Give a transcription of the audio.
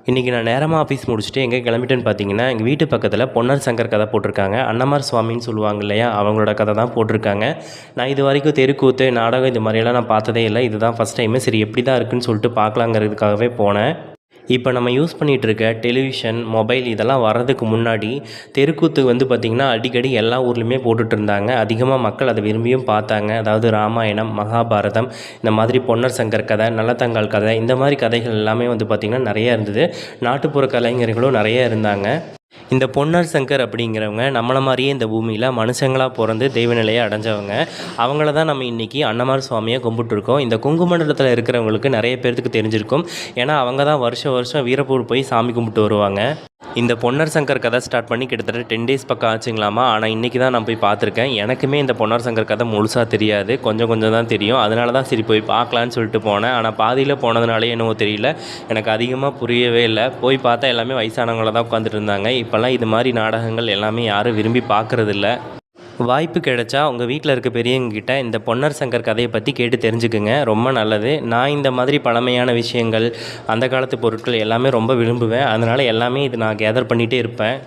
இன்றைக்கி நான் நேரமாக ஆஃபீஸ் முடிச்சுட்டு எங்கே கிளம்பிட்டேன்னு பார்த்தீங்கன்னா, எங்கள் வீட்டு பக்கத்தில் பொன்னர் சங்கர் கதை போட்டிருக்காங்க. அன்னமார் சுவாமின்னு சொல்லுவாங்க இல்லையா, அவங்களோட கதை தான் போட்டிருக்காங்க. நான் இது வரைக்கும் தெருக்கூத்து, நாடகம் இது மாதிரியெல்லாம் நான் பார்த்ததே இல்லை. இதுதான் ஃபஸ்ட் டைமு. சரி எப்படி தான் இருக்குன்னு சொல்லிட்டு பார்க்கலாங்கிறதுக்காகவே போனேன். இப்போ நம்ம யூஸ் பண்ணிகிட்டு இருக்க டெலிவிஷன், மொபைல் இதெல்லாம் வர்றதுக்கு முன்னாடி தெருக்கூத்து வந்து பார்த்திங்கன்னா அடிக்கடி எல்லா ஊர்லேயுமே போட்டுட்டு இருந்தாங்க. அதிகமாக மக்கள் அதை விரும்பியும் பார்த்தாங்க. அதாவது ராமாயணம், மகாபாரதம், இந்த மாதிரி பொன்னர் சங்கர் கதை, நல்லதங்காள் கதை, இந்த மாதிரி கதைகள் எல்லாமே வந்து பார்த்திங்கன்னா நிறையா இருந்தது. நாட்டுப்புற கலைஞர்களும் நிறைய இருந்தாங்க. இந்த பொன்னர் சங்கர் அப்படிங்கிறவங்க நம்மளை மாதிரியே இந்த பூமியில் மனுஷங்களாக பிறந்து தெய்வநிலையை அடைஞ்சவங்க. அவங்கள தான் நம்ம இன்றைக்கி அன்னமார் சுவாமியை கும்பிட்டுருக்கோம். இந்த கொங்கு மண்டலத்தில் இருக்கிறவங்களுக்கு நிறைய பேர்த்துக்கு தெரிஞ்சிருக்கும். ஏன்னா அவங்க தான் வருஷம் வருஷம் வீரப்பூர் போய் சாமி கும்பிட்டு வருவாங்க. இந்த பொன்னர் சங்கர் கதை ஸ்டார்ட் பண்ணி கிட்டத்தட்ட 10 டேஸ் பக்கம் ஆச்சுங்களாமா. ஆனால் இன்றைக்கி தான் நான் போய் பார்த்துருக்கேன். எனக்குமே இந்த பொன்னர் சங்கர் கதை முழுசாக தெரியாது, கொஞ்சம் கொஞ்சம் தான் தெரியும். அதனால தான் சரி போய் பார்க்கலான்னு சொல்லிட்டு போனேன். ஆனால் பாதியில் போனதுனாலே என்னவோ தெரியல, எனக்கு அதிகமாக புரியவே இல்லை. போய் பார்த்தா எல்லாமே வயசானவங்கள தான் உட்காந்துட்டு இருந்தாங்க. இப்போல்லாம் இது மாதிரி நாடகங்கள் எல்லாமே யாரும் விரும்பி பார்க்குறதில்ல. வாய்ப்பு கிடைச்சா உங்கள் வீட்டில் இருக்க பெரியவங்ககிட்ட இந்த பொன்னர் சங்கர் கதையை பற்றி கேட்டு தெரிஞ்சுக்குங்க, ரொம்ப நல்லது. நான் இந்த மாதிரி பழமையான விஷயங்கள், அந்த காலத்து பொருட்கள் எல்லாமே ரொம்ப விரும்புவேன். அதனால் எல்லாமே இது நான் கேதர் பண்ணிகிட்டே இருப்பேன்.